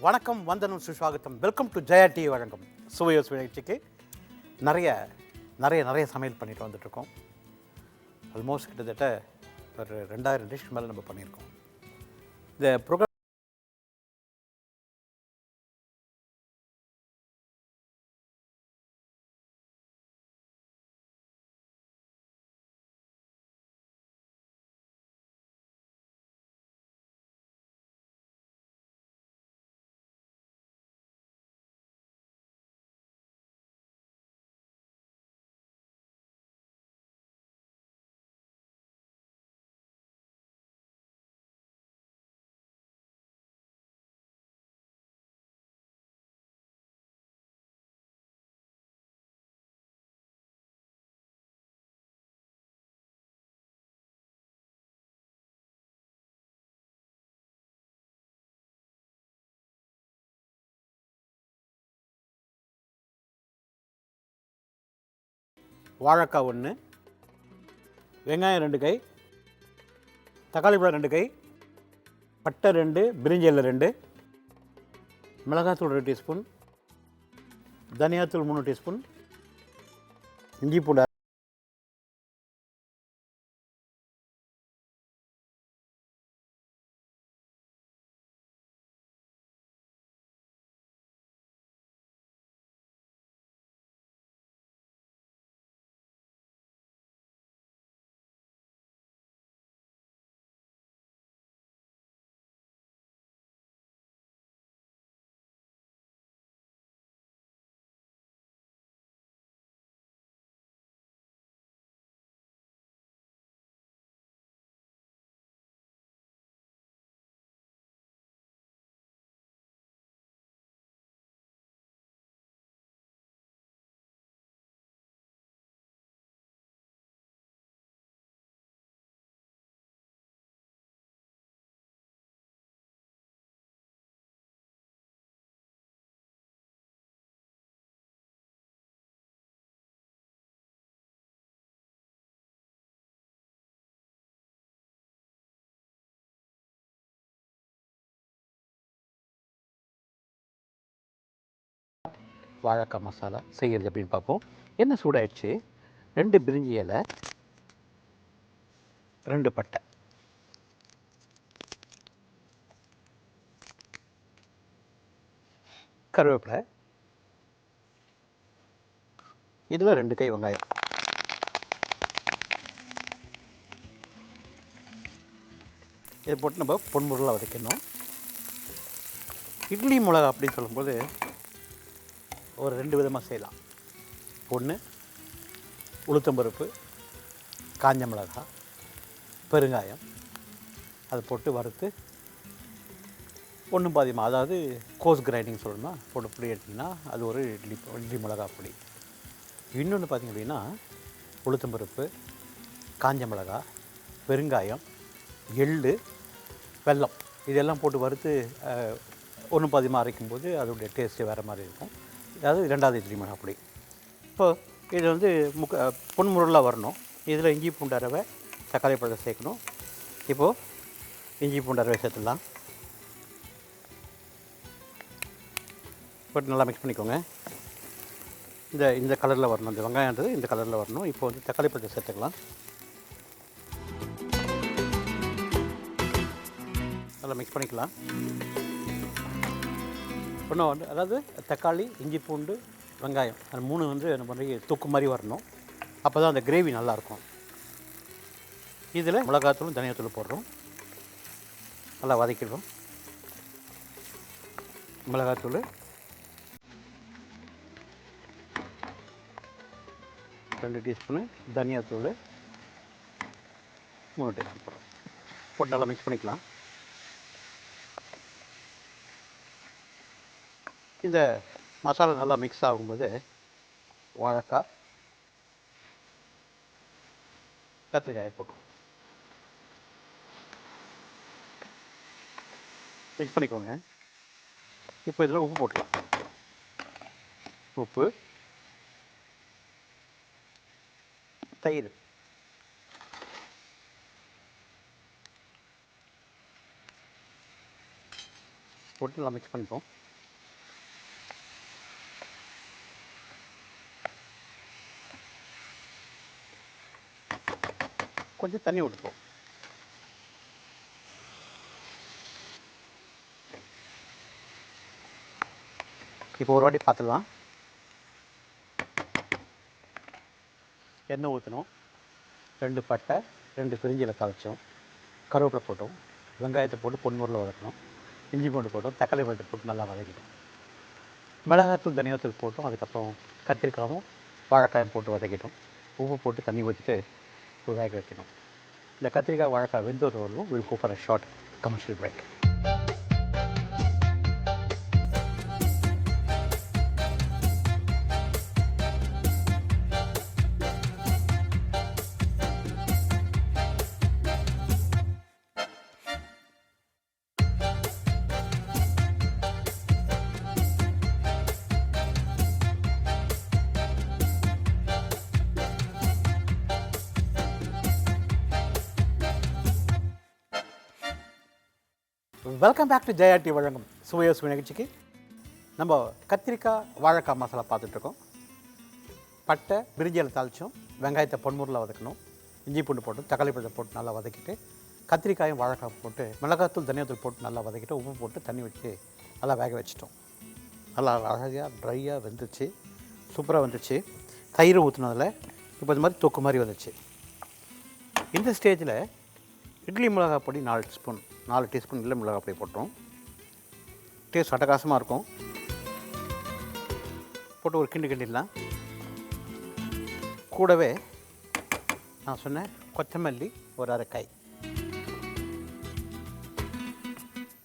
வணக்கம், வந்தனம், சுஸ்வாகத்தம். Welcome to Jaya TV வழங்கும் சுவையோஸ் நிகழ்ச்சிக்கு நிறைய நிறைய நிறைய சமையல் பண்ணிட்டு வந்துட்டுருக்கோம். ஆல்மோஸ்ட் கிட்டத்தட்ட ஒரு 2000 டிஷ்க்கு மேலே நம்ம பண்ணியிருக்கோம். இந்த ப்ரோக்ராம் வாழைக்காய் 1, வெங்காயம் 2 கை, தக்காளி பழம் 2 கை, பட்டை 2, பிரிஞ்சி இலை 2, மிளகாத்தூள் 2 டீஸ்பூன், தனியாத்தூள் 3 டீஸ்பூன், இஞ்சி பூண்டு வாழைக்காய் மசாலா செய்கிறது அப்படின்னு பார்ப்போம். என்ன சூடாயிடுச்சு, 2 பிரிஞ்சி இலை, 2 பட்டை, கருவேப்பிலை, இதில் 2 கை வெங்காயம், இதை போட்டு நம்ம பொன்முருளாக வதக்கணும். இட்லி மிளகா அப்படின்னு சொல்லும்போது ஒரு 2 விதமாக செய்யலாம். ஒன்று உளுத்தம்பருப்பு, காஞ்ச மிளகா, பெருங்காயம், அதை போட்டு வறுத்து ஒன்றும் பாதியமாக, அதாவது கோஸ் கிரைண்டிங் சொல்லணும்னா போட்டு பொடி எடுத்திங்கன்னா அது ஒரு இட்லி மிளகா பொடி. இன்னொன்று பார்த்திங்க அப்படின்னா உளுத்தம்பருப்பு, காஞ்ச மிளகா, பெருங்காயம், எள்ளு, வெல்லம் இதெல்லாம் போட்டு வறுத்து ஒன்றும் பாதியமாக அரைக்கும்போது அதோடைய டேஸ்ட்டு வேறு மாதிரி இருக்கும். அதாவது 2வது இட்லி மிளகா பொடி. இப்போது இது வந்து பொன்முருளாக வரணும். இதில் இஞ்சி பூண்டு அரவை, தக்காளி பழத்தை சேர்க்கணும். இப்போது இஞ்சி பூண்டு அரவை சேர்த்துடலாம். போட்டு நல்லா மிக்ஸ் பண்ணிக்கோங்க. இந்த கலரில் வரணும், இந்த வெங்காயன்றது இந்த கலரில் வரணும். இப்போ வந்து தக்காளி பழத்தை சேர்த்துக்கலாம். நல்லா மிக்ஸ் பண்ணிக்கலாம். ஒன்றும் வந்து அதாவது தக்காளி, இஞ்சி பூண்டு, வெங்காயம் அந்த 3 வந்து என்ன பண்ணி தொக்கு மாதிரி வரணும். அப்போ தான் அந்த கிரேவி நல்லாயிருக்கும். இதில் மிளகாத்தூளும் தனியாத்தூள் போடுறோம். நல்லா வதக்கிடுறோம். மிளகாத்தூள், ரெண்டு டீஸ்பூனு தனியாத்தூள், 3 டீஸ்பூன் போடுறோம். போட்டு நல்லா மிக்ஸ் பண்ணிக்கலாம். இந்த மசாலா நல்லா மிக்ஸ் ஆகும்போது வாழைக்காய், கத்திரிக்காயை போட்டு மிக்ஸ் பண்ணிக்கோங்க. இப்போ இதில் உப்பு போட்டுக்கலாம். உப்பு, தயிர், போட்டு நல்லா மிக்ஸ் பண்ணிப்போம். கொஞ்சம் தண்ணி விட்டுப்போம். இப்போ ஒரு வாட்டி பார்த்துக்கலாம். எண்ணெய் ஊற்றணும். 2 பட்டை, 2 பிரிஞ்சி இலை தாளித்தோம், கருவேப்பிலை போட்டோம், வெங்காயத்தை போட்டு பொன்முறையில் வதக்கணும், இஞ்சி பூண்டு போட்டோம், தக்காளி பழத்தை போட்டு நல்லா வதக்கிட்டோம், மிளகாத்தூள் தனியாத்தூள் போட்டோம். அதுக்கப்புறம் கத்திரிக்காயும் வாழைக்காயும் போட்டு வதக்கிட்டோம். உப்பு போட்டு தண்ணி ஊற்றிட்டு வேக வைக்கணும். இந்த கத்திரிக்காய் வாழைக்காய் வெந்து வரலும் will go for a short commercial break. Welcome back to Jaya T வழங்கும் சுவையோ சுவை நிகழ்ச்சிக்கு. நம்ம கத்திரிக்காய் வாழைக்காய் மசாலா பார்த்துட்ருக்கோம். பட்டை பிரிஞ்சியில் தாளித்தோம், வெங்காயத்தை பொன்முறையில் வதக்கணும், இஞ்சி பூண்டு போட்டு தக்காளி பழத்தை போட்டு நல்லா வதக்கிட்டு கத்திரிக்காயும் வாழைக்காய் போட்டு மிளகாத்தூள் தனியாத்தூள் போட்டு நல்லா வதக்கிட்டு உப்பு போட்டு தண்ணி வச்சு நல்லா வேக வச்சிட்டோம். நல்லா அழகாக ட்ரையாக வெந்துச்சு, சூப்பராக வந்துச்சு. தயிர் ஊற்றுனதில் இப்போ இது மாதிரி தொக்கு மாதிரி வந்துச்சு. இந்த ஸ்டேஜில் இட்லி மிளகாய் பொடி 4 டீஸ்பூன் இட்லி மிளகாய் பொடி போட்டோம். டேஸ்ட் அட்டகாசமாக இருக்கும். போட்டு ஒரு கிண்டிடலாம். கூடவே நான் சொன்னேன் கொத்தமல்லி ஒரு அரை காய்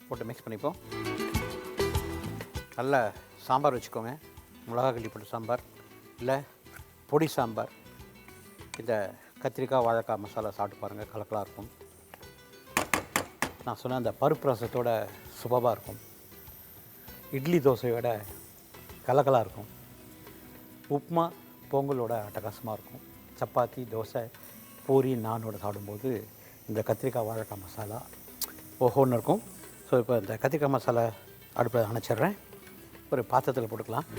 போட்டு மிக்ஸ் பண்ணிப்போம். நல்ல சாம்பார் வச்சுக்கோங்க. மிளகா கிள்ளி போட்டு சாம்பார் இல்லை பொடி சாம்பார். இந்த கத்திரிக்காய் வாழைக்காய் மசாலா சாப்பிட்டு பாருங்கள், கலக்கலாக இருக்கும். நான் சொன்ன அந்த பருப்பு ரசத்தோட சுபமாக இருக்கும். இட்லி தோசையோட கலக்கலாக இருக்கும். உப்புமா பொங்கலோட அட்டகாசமாக இருக்கும். சப்பாத்தி தோசை பூரி நானோட சாப்பிடும்போது இந்த கத்திரிக்காய் வாழைக்காய் மசாலா ஓஹோன்னு இருக்கும். ஸோ இப்போ இந்த கத்திரிக்காய் மசாலா அடுப்பில் அணைச்சிட்றேன். ஒரு பாத்திரத்தில் போட்டுக்கலாம்.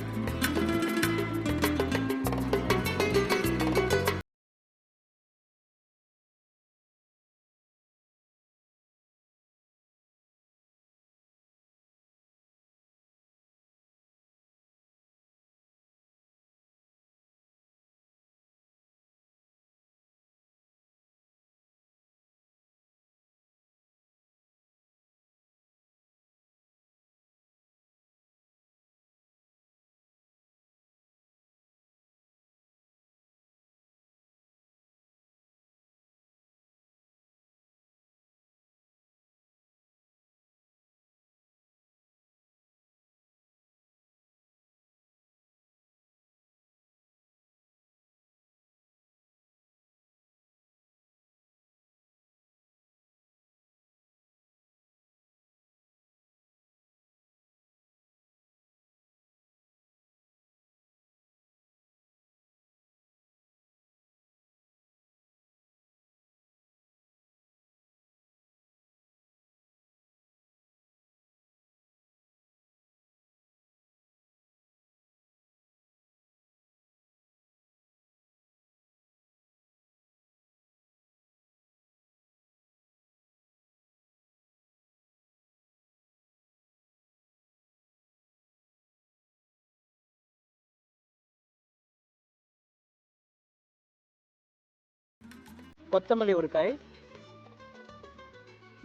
கொத்தமல்லி ஒரு காய்,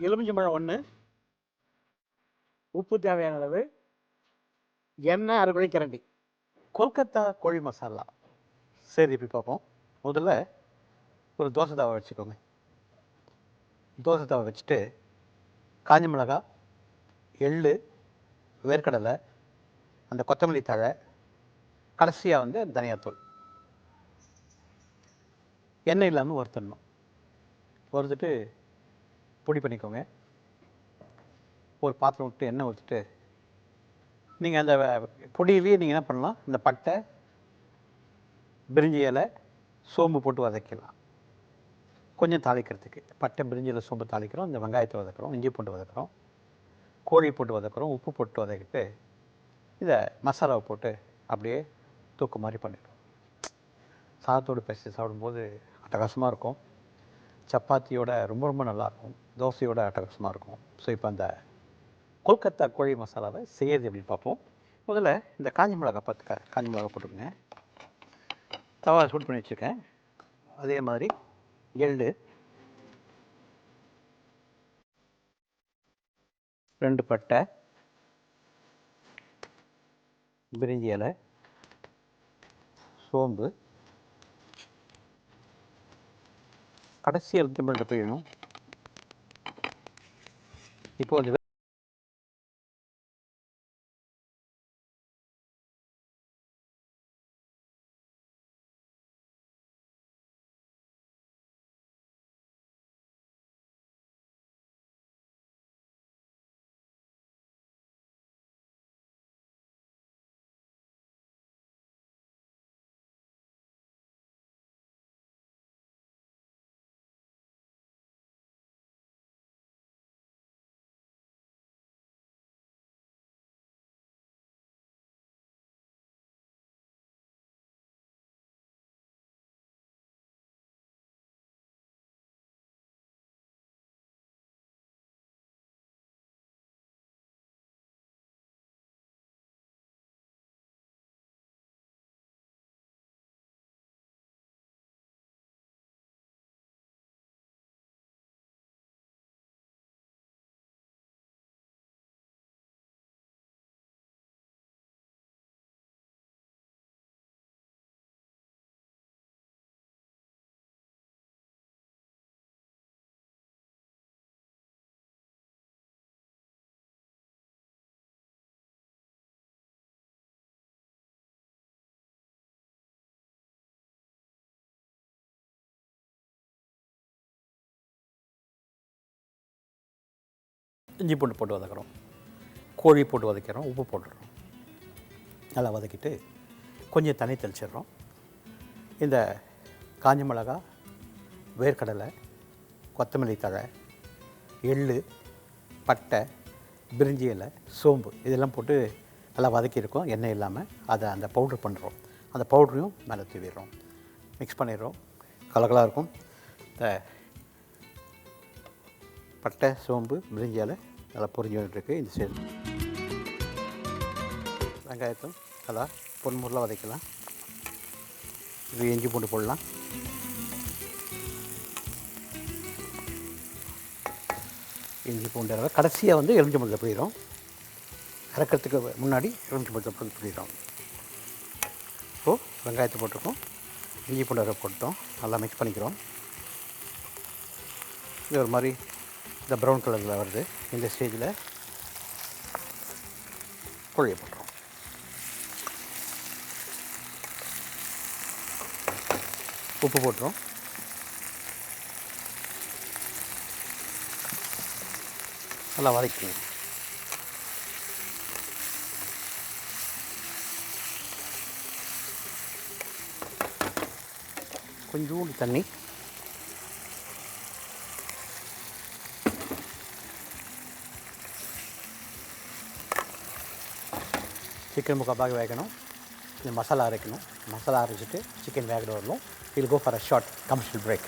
எலுமிச்சம்பழம் 1, உப்பு தேவையான அளவு, எண்ணெய் 1/2 குழிக்கரண்டி, கொல்கத்தா கோழி மசாலா. சரி, இப்போ பார்ப்போம். முதல்ல ஒரு தோசை தவா வச்சுக்கோங்க. தோசை தவா வச்சுட்டு காஞ்ச மிளகாய், எள்ளு, வேர்க்கடலை, அந்த கொத்தமல்லி தழை, கடைசியாக வந்து தனியாத்தூள் எண்ணெய் இல்லாமல் வறுத்துடணும். வறுத்துட்டு பொடி பண்ணிக்கோங்க. ஒரு பாத்திரம் விட்டு எண்ணெய் ஊற்றிட்டு நீங்கள் அந்த பொடியிலேயே நீங்கள் என்ன பண்ணலாம், இந்த பட்டை பிரிஞ்சி இலை சோம்பு போட்டு வதக்கலாம். கொஞ்சம் தாளிக்கிறதுக்கு பட்டை பிரிஞ்சி இலை சோம்பு தாளிக்கிறோம், இந்த வெங்காயத்தை வதக்குறோம், இஞ்சி பூண்டு வதக்குறோம். கோழி போட்டு வதக்குறோம். உப்பு போட்டு வதக்கிட்டு இதை மசாலாவை போட்டு அப்படியே தூக்கு மாதிரி பண்ணிடுறோம். சாதத்தோடு பேசி சாப்பிடும்போது அட்டகாசமாக இருக்கும். சப்பாத்தியோட ரொம்ப ரொம்ப நல்லாயிருக்கும். தோசையோட அட்டகாசமாக இருக்கும். ஸோ இப்போ அந்த கொல்கத்தா கோழி மசாலாவை செய்யறது எப்படின்னு பார்ப்போம். முதல்ல இந்த காஞ்சி மிளகா காஞ்சி மிளகா போட்டுக்கோங்க. தவா சூட் பண்ணி வச்சுருக்கேன். அதே மாதிரி எள்ளு, 2 பட்டை, பிரிஞ்சி இலை, சோம்பு, கடைசி எலுமிச்சம்பழத்தை பிழியணும். இப்போ வந்து இஞ்சி பூண்டு போட்டு வதக்குறோம். கோழி போட்டு வதக்கிறோம். உப்பு போட்டுடுறோம். நல்லா வதக்கிட்டு கொஞ்சம் தண்ணி தெளிச்சிடுறோம். இந்த காஞ்ச மிளகா, வேர்க்கடலை, கொத்தமல்லி தழை, எள்ளு, பட்டை, பிரிஞ்சி இலை, சோம்பு இதெல்லாம் போட்டு நல்லா வதக்கியிருக்கோம். எண்ணெய் இல்லாமல் அதை அந்த பவுட்ரு பண்ணுறோம். அந்த பவுட்ரையும் மேலே தூவிடுறோம். மிக்ஸ் பண்ணிடுறோம். கலகலாக இருக்கும். இந்த பட்டை, சோம்பு, பிரிஞ்சி இலை நல்லா பொரிஞ்சு வந்துட்டுருக்கு. இந்த சைடு வெங்காயத்தும் நல்லா பொன்முறையில் வதக்கலாம். இது இஞ்சி பூண்டு போடலாம். இஞ்சி பூண்டு கடைசியாக வந்து எலுமிச்சம்பழத்தை பிழிகிறோம். இறக்கிறதுக்கு முன்னாடி எலுமிச்சம்பழத்தை பிழிகிறோம். இப்போது வெங்காயத்தை போட்டிருக்கோம். இஞ்சி பூண்டு போட்டோம். நல்லா மிக்ஸ் பண்ணிக்கிறோம். இது ஒரு மாதிரி இந்த ப்ரௌன் கலரில் வருது. இந்த ஸ்டேஜில் கோழியை போட்டுறோம். உப்பு போட்டுறோம். நல்லா வதக்கிங்க. கொஞ்சோண்டு தண்ணி, சிக்கன் முக்கால் வேகணும். இந்த மசாலா அரைக்கணும். மசாலா அரைச்சிட்டு சிக்கன் வேக வரணும். Will go for a short commercial break.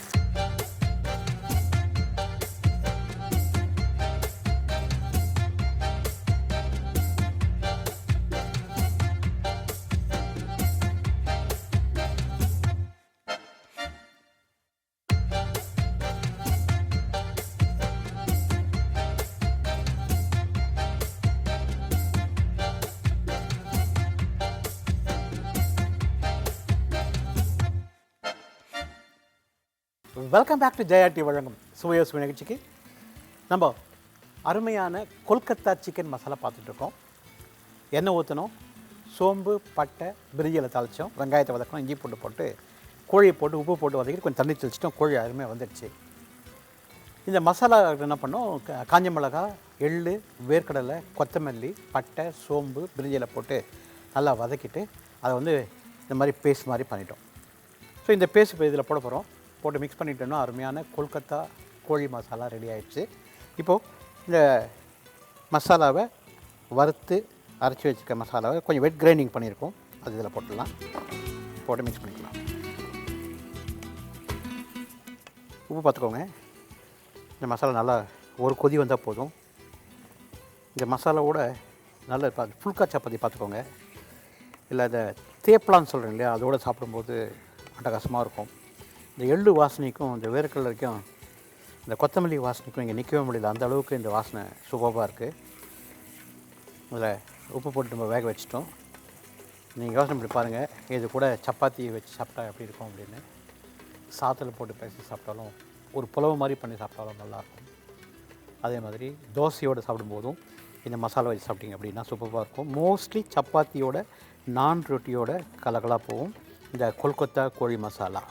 Welcome back to Jaya T வழங்கும் சுவையோ சுவை நிகழ்ச்சிக்கு. நம்ம அருமையான கொல்கத்தா சிக்கன் மசாலா பார்த்துட்ருக்கோம். எண்ணெய் ஊற்றணும். சோம்பு, பட்டை, பிரிஞ்சி இலை தாளித்தோம். வெங்காயத்தை வதக்கணும். இஞ்சி பூண்டு போட்டு கோழியை போட்டு உப்பு போட்டு வதக்கிட்டு கொஞ்சம் தண்ணி தெளிச்சிட்டோம். கோழி அருமையாக வந்துடுச்சு. இந்த மசாலா என்ன பண்ணோம்? காஞ்ச மிளகா, எள்ளு, வேர்க்கடலை, கொத்தமல்லி, பட்டை, சோம்பு, பிரிஞ்சி இலை போட்டு நல்லா வதக்கிட்டு அதை வந்து இந்த மாதிரி பேஸ்ட் மாதிரி பண்ணிட்டோம். ஸோ இந்த பேஸ்ட் இப்போ இதில் போட போகிறோம். போட்டு மிக்ஸ் பண்ணிட்டோன்னா அருமையான கொல்கத்தா கோழி மசாலா ரெடி ஆகிடுச்சு. இப்போது இந்த மசாலாவை வறுத்து அரைச்சி வச்சுக்க மசாலாவை கொஞ்சம் வெட் கிரைண்டிங் பண்ணியிருக்கோம், அது இதில் போட்டுடலாம். போட்டு மிக்ஸ் பண்ணிக்கலாம். உப்பு பார்த்துக்கோங்க. இந்த மசாலா நல்லா ஒரு கொதி வந்தால் போதும். இந்த மசாலாவோட நல்ல ஃபுல்கா சப்பாத்தி பார்த்துக்கோங்க, இல்லை இந்த தேப்பலான்னு சொல்கிறேன் இல்லையா, அதோடு சாப்பிடும்போது அட்டகாசமாக இருக்கும். இந்த எள்ளு வாசனைக்கும் இந்த வேர்க்கடலைக்கும் இந்த கொத்தமல்லி வாசனைக்கும் இங்கே நிற்கவே முடியல, அந்த அளவுக்கு இந்த வாசனை சூப்பராக இருக்குது. அதில் உப்பு போட்டு நம்ம வேக வச்சிட்டோம். நீங்கள் யோசனை பண்ணி பாருங்கள், இது கூட சப்பாத்தி வச்சு சாப்பிட்டா எப்படி இருக்கும் அப்படின்னு. சாத்தில் போட்டு பேசி சாப்பிட்டாலும், ஒரு புலவு மாதிரி பண்ணி சாப்பிட்டாலும் நல்லாயிருக்கும். அதே மாதிரி தோசையோடு சாப்பிடும்போதும் இந்த மசாலா வச்சு சாப்பிட்டிங்க அப்படின்னா சூப்பராக இருக்கும். மோஸ்ட்லி சப்பாத்தியோட நான் ரொட்டியோட கலகலாக போகும் இந்த கொல்கத்தா கோழி மசாலா.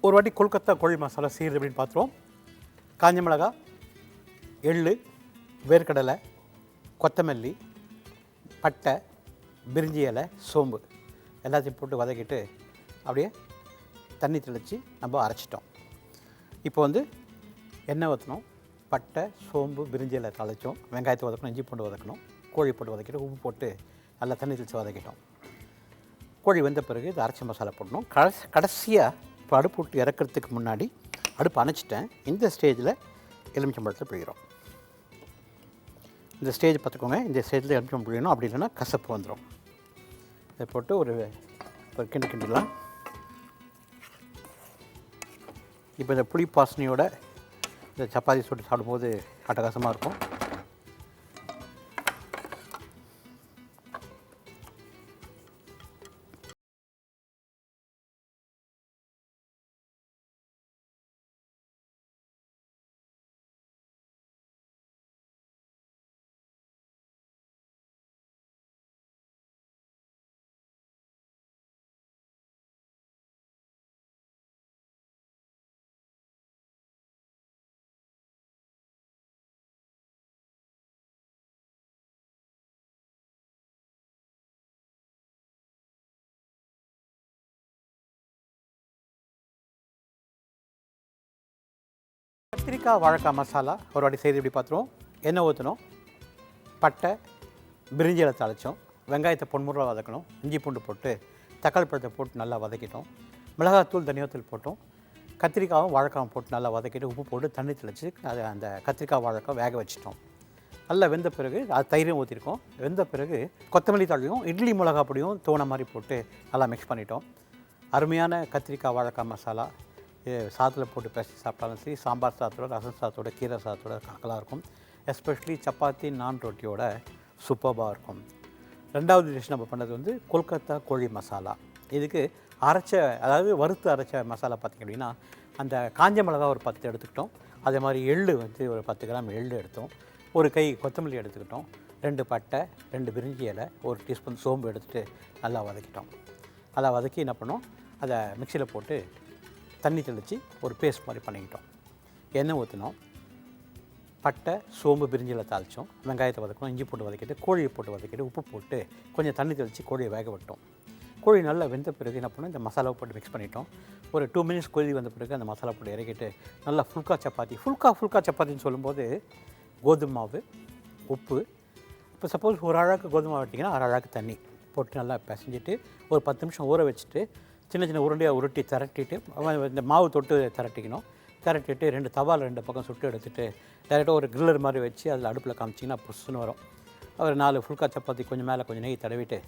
ஒரு வாட்டி கொல்கத்தா கோழி மசாலா செய்கிறது அப்படின்னு பார்த்துருவோம். காஞ்ச மிளகா, எள்ளு, வேர்க்கடலை, கொத்தமல்லி, பட்டை, பிரிஞ்சி இலை, சோம்பு எல்லாத்தையும் போட்டு வதக்கிட்டு அப்படியே தண்ணி தெளித்து நம்ம அரைச்சிட்டோம். இப்போ வந்து எண்ணெய் ஊற்றணும், பட்டை, சோம்பு, பிரிஞ்சி இலை தாளித்தோம், வெங்காயத்தை வதக்கணும், இஞ்சி பூண்டு வதக்கணும், கோழி போட்டு வதக்கிட்டு உப்பு போட்டு நல்லா தண்ணி தெளித்து வதக்கிட்டோம். கோழி வெந்த பிறகு இது அரைச்ச மசாலா போடணும். கடைசியாக இப்போ அடுப்பு விட்டு இறக்கிறதுக்கு முன்னாடி அடுப்பு அணைச்சிட்டேன். இந்த ஸ்டேஜில் எலுமிச்சம்பழத்தை பிழிகிறோம். இந்த ஸ்டேஜ் பார்த்துக்கோங்க, இந்த ஸ்டேஜில் எலுமிச்சம்பழம் பிழியணும், அப்படி இல்லைன்னா கசப்பு வந்துடும். இதை போட்டு ஒரு கிண்டிடலாம். இப்போ இந்த புளி பாசனையோட இந்த சப்பாத்தி சுட்டு சாப்பிடும்போது அட்டகாசமாக இருக்கும். கத்திரிக்காய் வாழைக்காய் மசாலா ஒரு வாட்டி செய்து இப்படி பார்த்துருவோம். எண்ணெய் ஊற்றணும், பட்டை, பிரிஞ்சி இலை தாளித்தோம், வெங்காயத்தை பொன்முறையாக வதக்கணும், இஞ்சி பூண்டு போட்டு தக்காளி பழத்தை போட்டு நல்லா வதக்கிட்டோம், மிளகாத்தூள் தனியாத்தூள் போட்டோம், கத்திரிக்காயும் வாழைக்காவும் போட்டு நல்லா வதக்கிட்டு உப்பு போட்டு தண்ணி தெளித்து அதை அந்த கத்திரிக்காய் வாழைக்காய் வேக வச்சிட்டோம். நல்லா வெந்த பிறகு அது தயிரும் ஊற்றிருக்கோம். வெந்த பிறகு கொத்தமல்லி தழையும் இட்லி மிளகா பொடியும் தோணை மாதிரி போட்டு நல்லா மிக்ஸ் பண்ணிட்டோம். அருமையான கத்திரிக்காய் வாழைக்காய் மசாலா சாதத்தில் போட்டு பேசி சாப்பிட்டாலும் சரி, சாம்பார் சாதத்தோட, ரசம் சாதத்தோட, கீரை சாதத்தோட கலக்கலாக இருக்கும். எஸ்பெஷலி சப்பாத்தி நான் ரொட்டியோட சூப்பராக இருக்கும். ரெண்டாவது டிஷ் நம்ம பண்ணது வந்து கொல்கத்தா கோழி மசாலா. இதுக்கு அதாவது வறுத்து அரைச்ச மசாலா பார்த்திங்க அப்படின்னா அந்த காஞ்ச மிளகா ஒரு 10 எடுத்துக்கிட்டோம். அதே மாதிரி எள்ளு வந்து ஒரு 10 கிராம் எள்ளு எடுத்தோம், ஒரு கை கொத்தமல்லி எடுத்துக்கிட்டோம், 2 பட்டை, 2 பிரிஞ்சி இலை, 1 டீஸ்பூன் சோம்பு எடுத்துகிட்டு நல்லா வதக்கிட்டோம். நல்லா வதக்கி என்ன பண்ணோம், அதை மிக்சியில் போட்டு தண்ணி தெளித்து ஒரு பேஸ்ட் மாதிரி பண்ணிக்கிட்டோம். எண்ணெய் ஊற்றினோம், பட்டை, சோம்பு, பிரிஞ்சியில் தாளித்தோம், வெங்காயத்தை வதக்கணும், இஞ்சி போட்டு வதக்கிட்டு கோழியை போட்டு வதக்கிட்டு உப்பு போட்டு கொஞ்சம் தண்ணி தெளித்து கோழியை வேக விட்டோம். கோழி நல்லா வெந்த பிறகு என்ன பண்ணோம், இந்த மசாலாவை போட்டு மிக்ஸ் பண்ணிட்டோம். ஒரு 2 மினிட்ஸ் கொதி வந்த பிறகு அந்த மசாலா போட்டு இறக்கிட்டு நல்லா ஃபுல்கா சப்பாத்தின்னு சொல்லும்போது கோதுமை மாவு, உப்பு, இப்போ சப்போஸ் ஒரு அழகாக்கு கோதுமை மாவு எடுத்திங்கன்னா அரை அழகாக்கு தண்ணி போட்டு நல்லா பிசைஞ்சிட்டு ஒரு 10 நிமிஷம் ஊற வச்சுட்டு சின்ன உருண்டையாக உருட்டி திரட்டிட்டு இந்த மாவு தொட்டு திரட்டிக்கணும். திரட்டிட்டு 2 தவாவில் 2 பக்கம் சுட்டு எடுத்துகிட்டு டேரெக்டாக ஒரு கிரில்லர் மாதிரி வச்சு அதில் அடுப்பில் காமிச்சிங்கன்னா புஷ்ஷுன்னு வரும். ஒரு 4 ஃபுல்கா சப்பாத்தி கொஞ்சம் மேலே கொஞ்சம் நெய் தடவிட்டு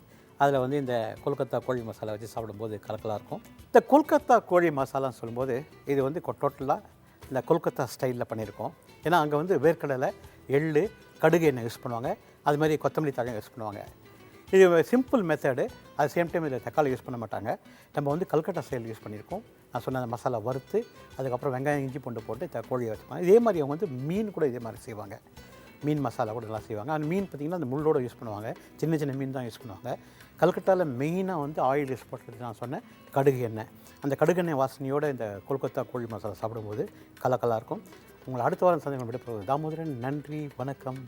அதில் வந்து இந்த கொல்கத்தா கோழி மசாலா வச்சு சாப்பிடும்போது கலக்கலாக இருக்கும். இந்த கொல்கத்தா கோழி மசாலான்னு சொல்லும்போது இது வந்து டோட்டலாக இந்த கொல்கத்தா ஸ்டைலில் பண்ணியிருக்கோம். ஏன்னா அங்கே வந்து வேர்க்கடலை, எள்ளு, கடுகு எண்ணெய் யூஸ் பண்ணுவாங்க, அது மாதிரி கொத்தமல்லி தழையும் யூஸ் பண்ணுவாங்க. இது சிம்பிள் மெத்தடு. அது சேம் டைம் இதில் தக்காளி யூஸ் பண்ண மாட்டாங்க. நம்ம வந்து கல்கட்டா ஸ்டைல் யூஸ் பண்ணியிருக்கோம். நான் சொன்ன அந்த மசாலா வறுத்து அதுக்கப்புறம் வெங்காயம், இஞ்சி பூண்டு போட்டு கோழியை வச்சுப்பாங்க. இதே மாதிரி அவங்க வந்து மீன் கூட இதே மாதிரி செய்வாங்க. மீன் மசாலா கூட நல்லா செய்வாங்க. அந்த மீன் பார்த்திங்கன்னா அந்த முள்ளோடு யூஸ் பண்ணுவாங்க, சின்ன மீன் தான் யூஸ் பண்ணுவாங்க. கல்கட்டாவில் மெயினாக வந்து ஆயில் யூஸ் பண்ணுறது நான் சொன்னேன் கடுகு எண்ணெய். அந்த கடுகு எண்ணெய் வாசனையோடு இந்த கொல்கத்தா கோழி மசாலா சாப்பிடும்போது கலக்கலாக இருக்கும். உங்களை அடுத்த வாரம் சந்தேகம் விட போகிறது தாமோதரன். நன்றி, வணக்கம்.